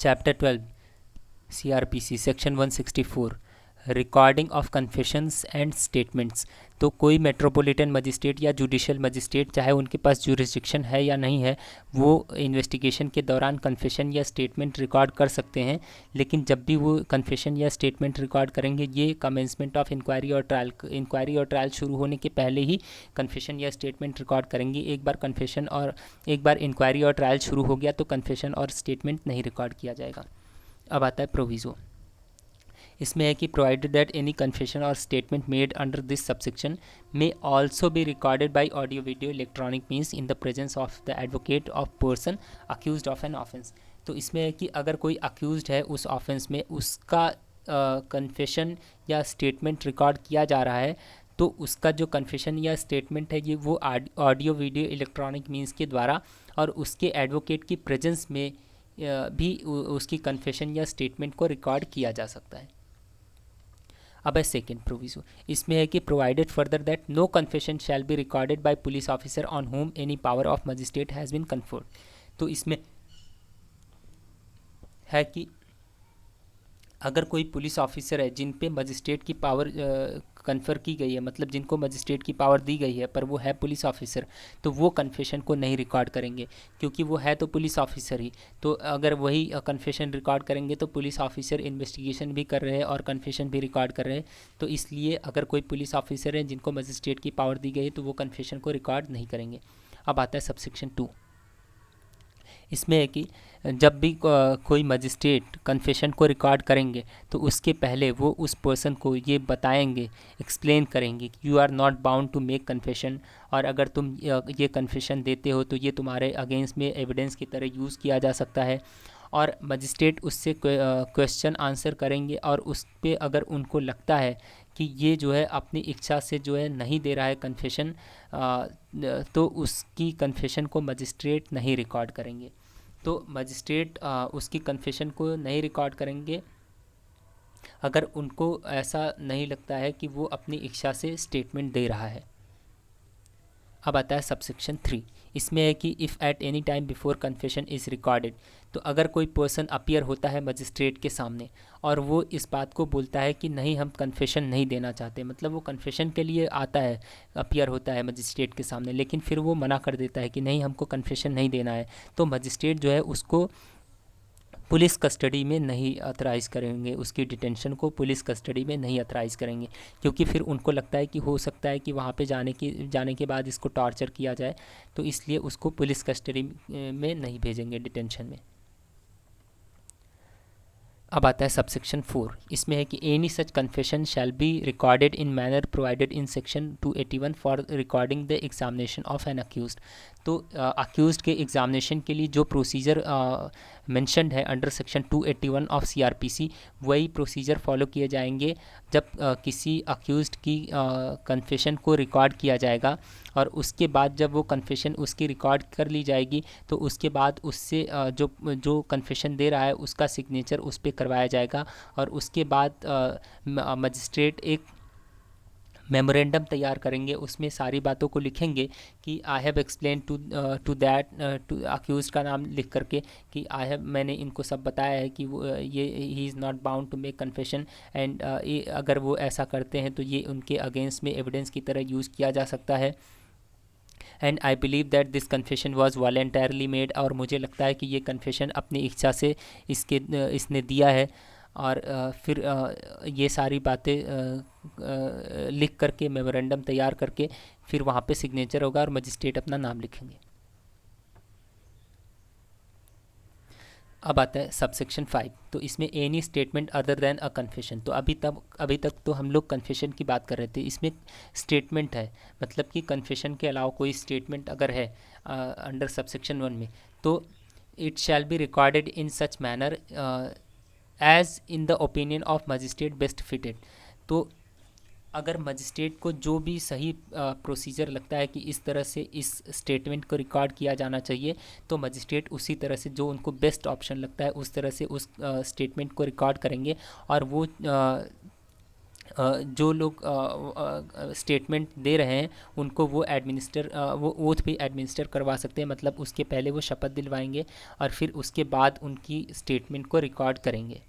Chapter 12 CRPC section 164 recording of confessions and statements. तो कोई metropolitan magistrate या judicial magistrate, चाहे उनके पास जुरिस्डिक्शन है या नहीं है, वो इन्वेस्टिगेशन के दौरान कन्फेशन या स्टेटमेंट रिकॉर्ड कर सकते हैं। लेकिन जब भी वो कन्फेशन या स्टेटमेंट रिकॉर्ड करेंगे, ये कमेंसमेंट ऑफ इंक्वायरी और ट्रायल शुरू होने के पहले ही कन्फेशन या स्टेटमेंट रिकॉर्ड करेंगे। एक बार इंक्वायरी और ट्रायल शुरू हो गया तो कन्फेशन और स्टेटमेंट नहीं रिकॉर्ड किया जाएगा। अब आता है प्रोविज़ो। इसमें है कि प्रोवाइडेड दैट एनी कन्फेशन और statement made under this subsection may also be recorded bye audio video electronic means in the presence of the advocate of person accused of an offence. तो इसमें है कि अगर कोई अक्यूज्ड है उस offence में, उसका कन्फेशन या स्टेटमेंट रिकॉर्ड किया जा रहा है, तो उसका जो कन्फेशन या स्टेटमेंट है ये वो ऑडियो वीडियो इलेक्ट्रॉनिक मीन्स के द्वारा और उसके एडवोकेट की प्रेजेंस में भी उसकी कन्फेशन या स्टेटमेंट को रिकॉर्ड किया जा सकता है। अब है सेकेंड प्रोविजो। इसमें है कि provided further that no confession shall be recorded by police officer on whom any power of magistrate has been conferred. तो इसमें है कि अगर कोई पुलिस ऑफिसर है जिन पे मजिस्ट्रेट की पावर कन्फर की गई है, मतलब जिनको मजिस्ट्रेट की पावर दी गई है पर वो है पुलिस ऑफिसर, तो वो कन्फेशन को नहीं रिकॉर्ड करेंगे, क्योंकि वो है तो पुलिस ऑफिसर ही। तो अगर वही कन्फेशन रिकॉर्ड करेंगे तो पुलिस ऑफिसर इन्वेस्टिगेशन भी कर रहे हैं और कन्फेशन भी रिकॉर्ड कर रहे हैं। तो इसलिए अगर कोई पुलिस ऑफिसर है जिनको मजिस्ट्रेट की पावर दी गई है तो वो कन्फेशन को रिकॉर्ड नहीं करेंगे। अब आता है सबसेक्शन 2। इसमें है कि जब भी कोई मजिस्ट्रेट कन्फेशन को रिकॉर्ड करेंगे तो उसके पहले वो उस पर्सन को ये बताएंगे, एक्सप्लेन करेंगे कि you are not bound to make confession, और अगर तुम ये कन्फेशन देते हो तो ये तुम्हारे अगेंस्ट में एविडेंस की तरह यूज़ किया जा सकता है। और मजिस्ट्रेट उससे क्वेश्चन आंसर करेंगे और उस पर अगर उनको लगता है कि ये जो है अपनी इच्छा से जो है नहीं दे रहा है कन्फेशन, तो उसकी कन्फेशन को मजिस्ट्रेट नहीं रिकॉर्ड करेंगे। तो मजिस्ट्रेट उसकी कन्फेशन को नहीं रिकॉर्ड करेंगे अगर उनको ऐसा नहीं लगता है कि वो अपनी इच्छा से स्टेटमेंट दे रहा है। अब आता है सबसेक्शन 3। इसमें है कि if at any time before confession is recorded, तो अगर कोई पर्सन अपीयर होता है मजिस्ट्रेट के सामने और वो इस बात को बोलता है कि नहीं हम कन्फेशन नहीं देना चाहते, मतलब वो कन्फेशन के लिए आता है, अपीयर होता है मजिस्ट्रेट के सामने, लेकिन फिर वो मना कर देता है कि नहीं हमको कन्फेशन नहीं देना है, तो मजिस्ट्रेट जो है उसको पुलिस कस्टडी में नहीं अथराइज़ करेंगे, उसकी डिटेंशन को पुलिस कस्टडी में नहीं अथराइज़ करेंगे, क्योंकि फिर उनको लगता है कि हो सकता है कि वहाँ पे जाने के बाद इसको टॉर्चर किया जाए, तो इसलिए उसको पुलिस कस्टडी में नहीं भेजेंगे, डिटेंशन में। अब आता है सबसेक्शन 4। इसमें है कि any such confession shall be recorded in manner provided in section 281 for recording the examination of an accused. तो अक्यूज्ड के एग्जामिनेशन के लिए जो प्रोसीजर मेंशन्ड है अंडर सेक्शन 281 ऑफ CRPC, वही प्रोसीजर फॉलो किए जाएंगे जब किसी अक्यूज्ड की कन्फेशन को रिकॉर्ड किया जाएगा, और उसके बाद जब वो कन्फेशन उसकी रिकॉर्ड कर ली जाएगी तो उसके बाद उससे जो कन्फेशन दे रहा है उसका सिग्नेचर उस पर करवाया जाएगा, और उसके बाद मजिस्ट्रेट एक मेमोरेंडम तैयार करेंगे, उसमें सारी बातों को लिखेंगे कि I have explain to that, to accused का नाम लिख करके कि मैंने इनको सब बताया है कि वो ये he is not bound to make confession, and अगर वो ऐसा करते हैं तो ये उनके अगेंस्ट में एविडेंस की तरह यूज़ किया जा सकता है। And I believe that this confession was voluntarily made, और मुझे लगता है कि ये कन्फेशन अपनी इच्छा से इसने दिया है। और फिर ये सारी बातें लिख करके मेमोरेंडम तैयार करके फिर वहाँ पे सिग्नेचर होगा और मजिस्ट्रेट अपना नाम लिखेंगे। अब आता है सबसेक्शन 5। तो इसमें एनी स्टेटमेंट अदर देन अ कन्फेशन। तो अभी तक तो हम लोग कन्फेशन की बात कर रहे थे, इसमें स्टेटमेंट है, मतलब कि कन्फेशन के अलावा कोई स्टेटमेंट अगर है अंडर सबसेक्शन 1 में, तो it shall be recorded in such manner as in the opinion of magistrate best fitted. तो अगर मजिस्ट्रेट को जो भी सही प्रोसीजर लगता है कि इस तरह से इस स्टेटमेंट को रिकॉर्ड किया जाना चाहिए, तो मजिस्ट्रेट उसी तरह से जो उनको बेस्ट ऑप्शन लगता है उस तरह से उस स्टेटमेंट को रिकॉर्ड करेंगे, और वो जो लोग स्टेटमेंट दे रहे हैं उनको वो ओथ भी एडमिनिस्टर करवा सकते हैं, मतलब उसके पहले वो शपथ दिलवाएंगे और फिर उसके बाद उनकी स्टेटमेंट को रिकॉर्ड करेंगे।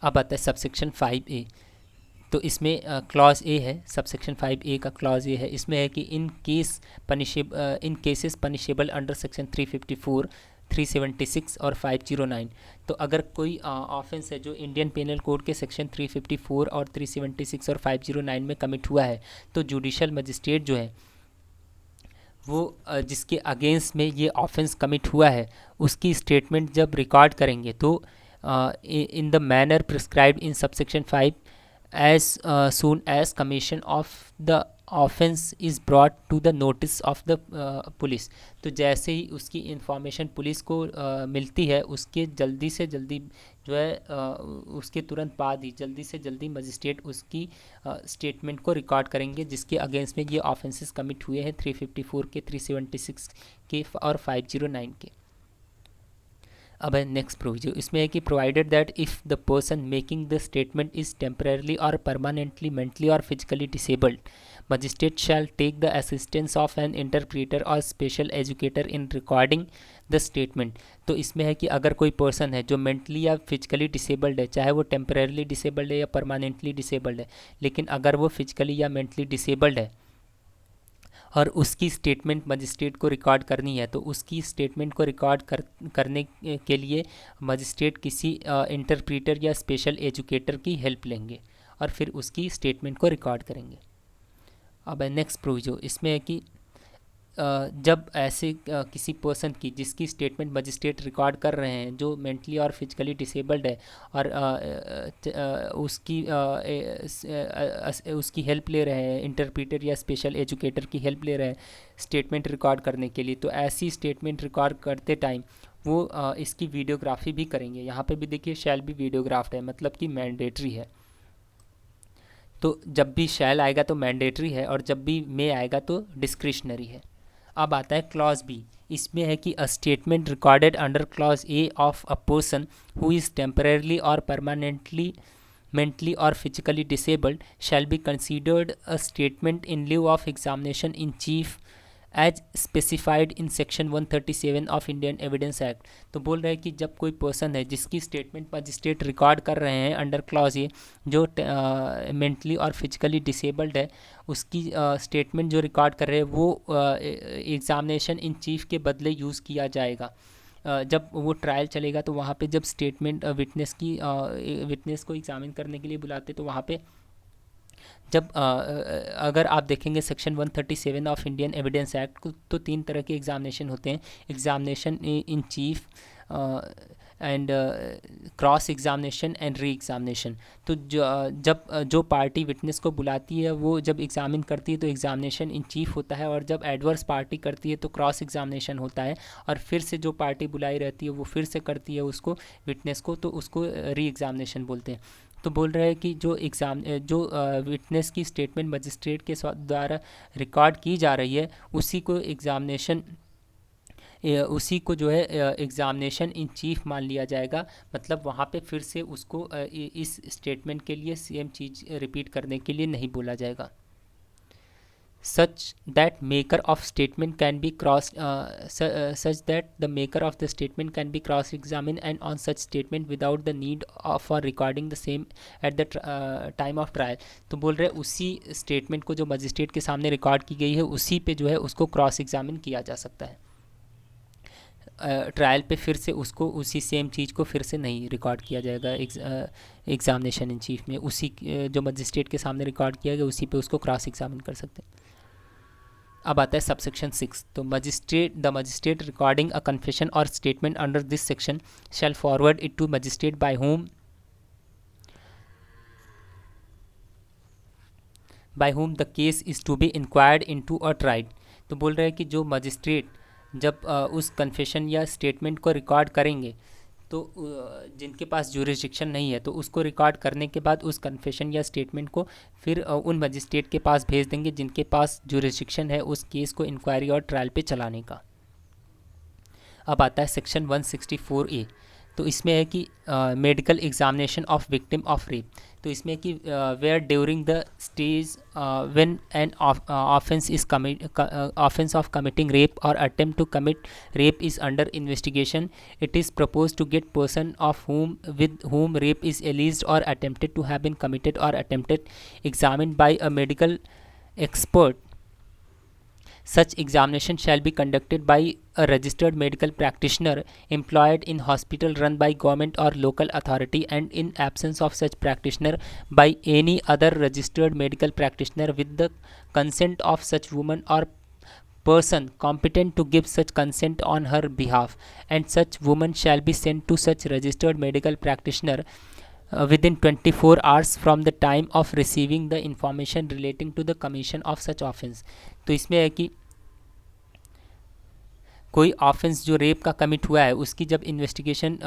अब आता है सबसेक्शन 5A। तो इसमें क्लॉज ए है, सबसेक्शन 5A का क्लॉज ए है। इसमें है कि इन केसेस पनिशेबल अंडर सेक्शन 354, 376 और 509। तो अगर कोई ऑफेंस है जो इंडियन पेनल कोड के सेक्शन 354 और 376 और 509 में कमिट हुआ है, तो जुडिशल मजिस्ट्रेट जो है वो जिसके अगेंस्ट में ये ऑफेंस कमिट हुआ है उसकी स्टेटमेंट जब रिकॉर्ड करेंगे तो in the manner prescribed in subsection 5 as soon as commission of the offense is brought to the notice of the police. तो जैसे ही उसकी इंफॉर्मेशन पुलिस को मिलती है उसके जल्दी से जल्दी जो है उसके तुरंत बाद ही जल्दी से जल्दी मजिस्ट्रेट उसकी स्टेटमेंट को रिकॉर्ड करेंगे जिसके अगेंस्ट में ये ऑफेंसेस कमिट हुए हैं 354 के, 376 के और 509 के। अब है नेक्स्ट प्रोविजन, इसमें है कि provided that if the person making the statement is temporarily और परमानेंटली मेंटली और physically disabled, magistrate shall take the assistance of an interpreter और special educator in recording the statement. तो इसमें है कि अगर कोई पर्सन है जो मेंटली या फिजिकली डिसेबल्ड है, चाहे वो टेम्पररली डिसेबल्ड है या परमानेंटली डिसेबल्ड है, लेकिन अगर वो फिजिकली या मेंटली डिसेबल्ड है और उसकी स्टेटमेंट मजिस्ट्रेट को रिकॉर्ड करनी है, तो उसकी स्टेटमेंट को रिकॉर्ड करने के लिए मजिस्ट्रेट किसी इंटरप्रीटर या स्पेशल एजुकेटर की हेल्प लेंगे और फिर उसकी स्टेटमेंट को रिकॉर्ड करेंगे। अब है नेक्स्ट प्रोविजो, इसमें है कि जब ऐसे किसी पर्सन की जिसकी स्टेटमेंट मजिस्ट्रेट रिकॉर्ड कर रहे हैं जो मेंटली और फिजिकली डिसेबल्ड है और उसकी हेल्प ले रहे हैं, इंटरप्रीटर या स्पेशल एजुकेटर की हेल्प ले रहे हैं स्टेटमेंट रिकॉर्ड करने के लिए, तो ऐसी स्टेटमेंट रिकॉर्ड करते टाइम वो इसकी वीडियोग्राफी भी करेंगे। यहाँ पे भी देखिए शैल भी वीडियोग्राफ्ड है, मतलब कि मैंडेटरी है। तो जब भी शैल आएगा तो मैंडेटरी है और जब भी मे आएगा तो डिस्क्रिशनरी है। अब आता है क्लॉज बी, इसमें है कि a statement recorded under clause A of a person who is temporarily और permanently mentally or physically disabled shall be considered a statement in lieu of examination in chief as specified in section 137 of Indian evidence act. तो बोल रहे हैं कि जब कोई person है जिसकी स्टेटमेंट मजिस्ट्रेट रिकॉर्ड कर रहे हैं अंडर क्लॉज ये, जो मेंटली और फिजिकली डिसेबल्ड है, उसकी स्टेटमेंट जो रिकॉर्ड कर रहे हैं वो एग्ज़ामिनेशन इन चीफ के बदले यूज़ किया जाएगा। जब वो ट्रायल चलेगा तो वहाँ पे जब स्टेटमेंट विटनेस को एग्ज़ामिन करने के लिए बुलाते तो वहाँ पे जब अगर आप देखेंगे section 137 of Indian evidence act को, तो 3 तरह के एग्ज़ामिनेशन होते हैं, examination in cheap and cross examination and re examination. तो जब जो पार्टी विटनेस को बुलाती है वो जब एग्ज़ामिन करती है तो एग्ज़ामिनेशन इन चीफ होता है, और जब एडवर्स पार्टी करती है तो क्रॉस एग्ज़ामिनेशन होता है, और फिर से जो पार्टी बुलाई रहती है वो फिर से करती है उसको विटनेस को, तो उसको री एग्ज़ामिनेशन बोलते हैं। तो बोल रहे हैं कि जो विटनेस की स्टेटमेंट मजिस्ट्रेट के द्वारा रिकॉर्ड की जा रही है उसी को जो है एग्ज़ामिनेशन इन चीफ मान लिया जाएगा। मतलब वहाँ पे फिर से उसको इस स्टेटमेंट के लिए सेम चीज़ रिपीट करने के लिए नहीं बोला जाएगा। such that the maker of the statement can be cross-examined and on such statement without the need for recording the same at the time of trial। तो बोल रहे उसी स्टेटमेंट को जो मजिस्ट्रेट के सामने रिकॉर्ड की गई है उसी पे जो है उसको क्रॉस एग्जामिन किया जा सकता है। ट्रायल पे फिर से उसको उसी सेम चीज़ को फिर से नहीं रिकॉर्ड किया जाएगा एग्जामिनेशन इन चीफ में, उसी जो मजिस्ट्रेट के सामने रिकॉर्ड किया गया उसी पे उसको क्रॉस एग्जामिन कर सकते हैं। अब आता है सबसेक्शन 6। तो the magistrate recording a confession और statement under this section shall forward it to magistrate by whom the case is to be inquired into or tried। तो बोल रहे हैं कि जो मजिस्ट्रेट जब उस कन्फेशन या स्टेटमेंट को रिकॉर्ड करेंगे तो जिनके पास ज्यूरिसडिक्शन नहीं है तो उसको रिकॉर्ड करने के बाद उस कन्फेशन या स्टेटमेंट को फिर उन मजिस्ट्रेट के पास भेज देंगे जिनके पास ज्यूरिसडिक्शन है उस केस को इंक्वायरी और ट्रायल पे चलाने का। अब आता है सेक्शन 164A। तो इसमें है कि medical examination of victim of rape. तो इसमें कि where during the stage when an offence is offence of committing rape और attempt to commit rape is under investigation, it is proposed to get person of whom with whom rape is alleged or attempted to have been committed or attempted examined by a medical expert. Such examination shall be conducted by a registered medical practitioner employed in hospital run by government or local authority, and in absence of such practitioner, by any other registered medical practitioner with the consent of such woman or person competent to give such consent on her behalf, and such woman shall be sent to such registered medical practitioner within 24 hours from the time of receiving the information relating to the commission of such offence. तो इसमें है कि कोई offence जो rape का commit हुआ है उसकी जब इन्वेस्टिगेशन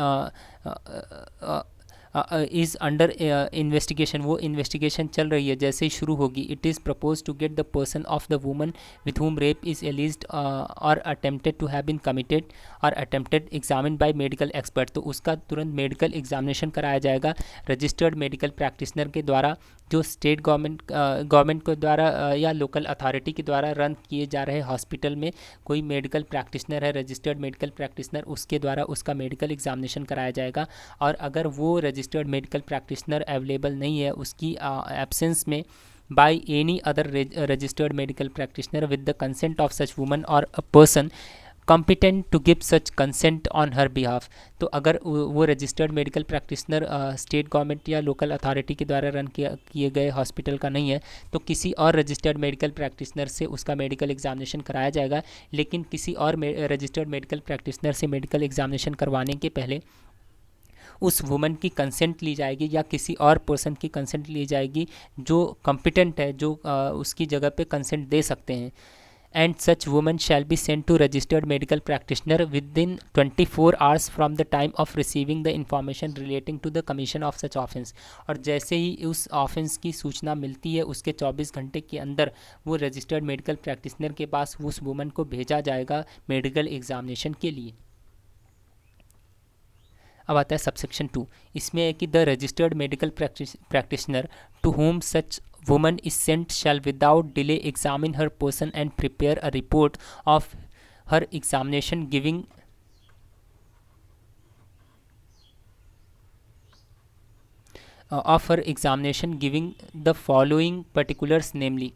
इज़ अंडर इन्वेस्टिगेशन, वो इन्वेस्टिगेशन चल रही है, जैसे ही शुरू होगी, it is propose to get the person of the woman with whom rape is alleged और attempted to have been committed और attempted examine by medical expert. तो उसका तुरंत मेडिकल एग्जामिनेशन कराया जाएगा रजिस्टर्ड मेडिकल प्रैक्टिशनर के द्वारा, जो स्टेट गवर्नमेंट के द्वारा या लोकल अथॉरिटी के द्वारा रन किए जा रहे हॉस्पिटल में कोई मेडिकल प्रैक्टिशनर है, रजिस्टर्ड मेडिकल प्रैक्टिशनर, उसके द्वारा उसका मेडिकल एग्जामिनेशन कराया जाएगा। और अगर वो रजिस्टर्ड मेडिकल प्रैक्टिशनर अवेलेबल नहीं है, उसकी एब्सेंस में, by any other registered medical practitioner with the consent of such woman और a person competent to give such consent on her behalf. तो अगर वो registered medical practitioner state government या local authority के द्वारा रन किए गए हॉस्पिटल का नहीं है, तो किसी और रजिस्टर्ड मेडिकल प्रैक्टिशनर से उसका मेडिकल एग्जामिनेशन कराया जाएगा। लेकिन किसी और रजिस्टर्ड मेडिकल प्रैक्टिशनर से मेडिकल एग्जामिनेशन करवाने के पहले उस वुमन की कंसेंट ली जाएगी या किसी और पर्सन की कंसेंट ली जाएगी जो कॉम्पिटेंट है, जो उसकी जगह पे कंसेंट दे सकते हैं। and such woman shall be sent to registered medical practitioner within 24 hours from the time of receiving the information relating to the commission of such offence। और जैसे ही उस ऑफेंस की सूचना मिलती है उसके 24 घंटे के अंदर वो रजिस्टर्ड मेडिकल प्रैक्टिशनर के पास उस वुमन को भेजा जाएगा मेडिकल एग्जामिनेशन के लिए। अब आता है सबसेक्शन 2। इसमें है कि the registered medical practitioner to whom such woman is sent shall without delay examine her person and prepare a report of her examination giving the following particulars, namely।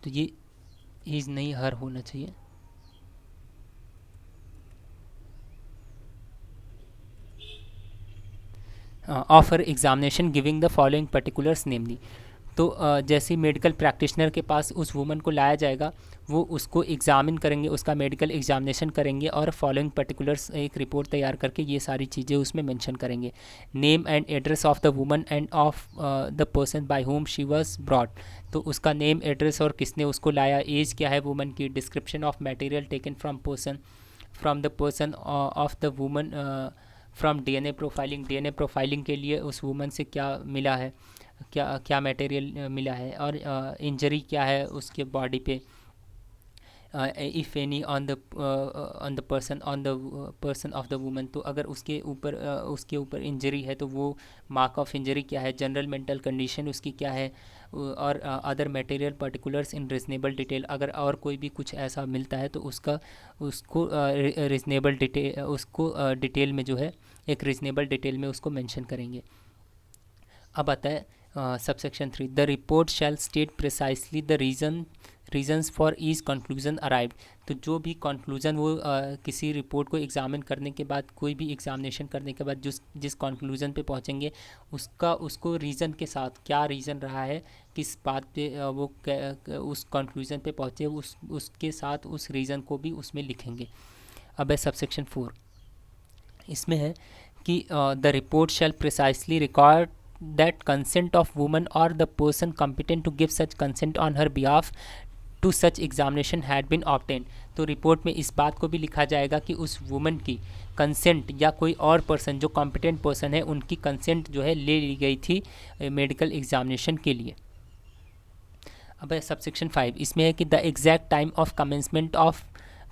तो ये इज नहीं हर होना चाहिए। Of her examination giving the following particulars namely. तो जैसे medical practitioner के पास उस वुमन को लाया जाएगा, वो उसको एग्जामिन करेंगे, उसका मेडिकल एग्जामिनेशन करेंगे और फॉलोइंग पर्टिकुलर्स एक रिपोर्ट तैयार करके ये सारी चीज़ें उसमें मेंशन करेंगे। Name and address of the woman end of the person by home she was brought. तो उसका नेम, एड्रेस और किसने उसको लाया, एज क्या है वुमन की, description of material taken from the person of the woman from DNA profiling के लिए उस वुमन से क्या मिला है, क्या मटेरियल मिला है, और इंजरी क्या है उसके बॉडी पे, if any on the person of the woman. तो अगर उसके ऊपर इंजरी है तो वो मार्क ऑफ इंजरी क्या है, जनरल मेंटल कंडीशन उसकी क्या है, और अदर मटेरियल पर्टिकुलर्स इन रिजनेबल डिटेल। अगर और कोई भी कुछ ऐसा मिलता है तो उसको डिटेल में जो है एक रिजनेबल डिटेल में उसको मेंशन करेंगे। अब आता है subsection 3। The report shell state precisely the reasons for each conclusion arrived. तो जो भी कंक्लूजन वो किसी रिपोर्ट को एग्जामिन करने के बाद, कोई भी एग्जामिनेशन करने के बाद जिस कंक्लूजन पे पहुंचेंगे उसको रीज़न के साथ, क्या रीज़न रहा है, किस बात पे वो उस कंक्लूजन पे पहुंचे, उसके साथ उस रीज़न को भी उसमें लिखेंगे। अब है सबसेक्शन 4। इसमें है कि the report shell precisely record that consent of woman or the person competent to give such consent on her behalf to such examination had been obtained। तो रिपोर्ट में इस बात को भी लिखा जाएगा कि उस वुमन की कंसेंट या कोई और पर्सन जो कॉम्पिटेंट पर्सन है उनकी कंसेंट जो है ले ली गई थी मेडिकल एग्जामिनेशन के लिए। अब है सबसेक्शन 5, इसमें है कि the exact time of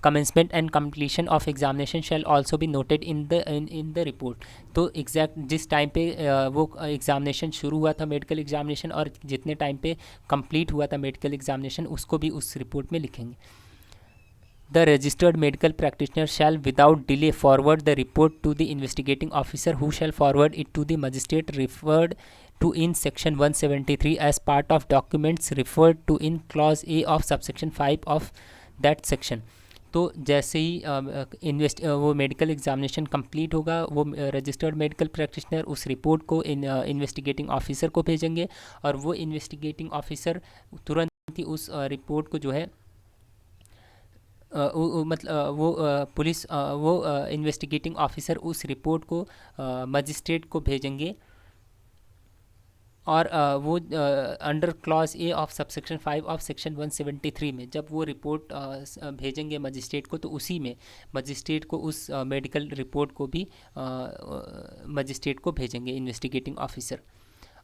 commencement and completion of examination shall also be noted in the report। तो एग्जैक्ट जिस टाइम पे वो एग्जामिनेशन शुरू हुआ था मेडिकल एग्जामिनेशन और जितने टाइम पे कंप्लीट हुआ था मेडिकल एग्जामिनेशन उसको भी उस रिपोर्ट में लिखेंगे। The registered medical practitioner shall without delay forward the report to the investigating officer, who shall forward it to the magistrate referred to in section 173 as part of documents referred to in clause A of subsection 5 of that section। तो जैसे ही वो medical examination complete होगा वो registered medical practitioner उस report को investigating officer को भेजेंगे और वो इन्वेस्टिगेटिंग ऑफिसर तुरंत ही उस रिपोर्ट को जो है मतलब वो पुलिस वो इन्वेस्टिगेटिंग ऑफिसर उस रिपोर्ट को मजिस्ट्रेट को भेजेंगे और वो under clause A of subsection 5 of section 173 में जब वो रिपोर्ट भेजेंगे मजिस्ट्रेट को तो उसी में मजिस्ट्रेट को उस मेडिकल रिपोर्ट को भी मजिस्ट्रेट को भेजेंगे इन्वेस्टिगेटिंग ऑफिसर।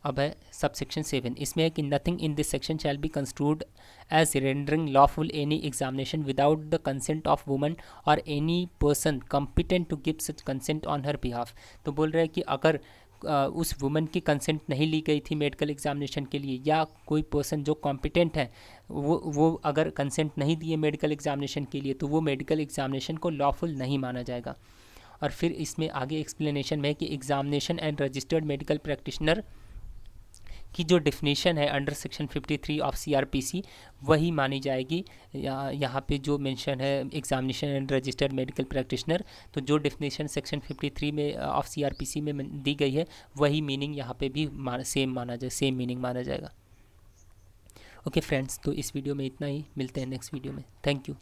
अब है सबसेक्शन 7, इसमें है कि nothing in this section shall be construed as rendering lawful any examination without the consent of woman और any person competent to give such consent on her behalf. तो बोल रहे हैं कि अगर उस वुमन की कंसेंट नहीं ली गई थी मेडिकल एग्जामिनेशन के लिए या कोई पर्सन जो कॉम्पिटेंट है वो अगर कंसेंट नहीं दिए मेडिकल एग्जामिनेशन के लिए तो वो मेडिकल एग्जामिनेशन को लॉफुल नहीं माना जाएगा। और फिर इसमें आगे एक्सप्लेनेशन में है कि examination and registered medical practitioner की जो डेफिनेशन है अंडर सेक्शन 53 ऑफ सीआरपीसी वही मानी जाएगी। यहाँ पे जो मेंशन है examination and registered medical practitioner, तो जो डेफिनेशन सेक्शन 53 में ऑफ सीआरपीसी में दी गई है वही मीनिंग यहाँ पे भी सेम मीनिंग माना जाएगा। ओके फ्रेंड्स, तो इस वीडियो में इतना ही, मिलते हैं नेक्स्ट वीडियो में। Thank you.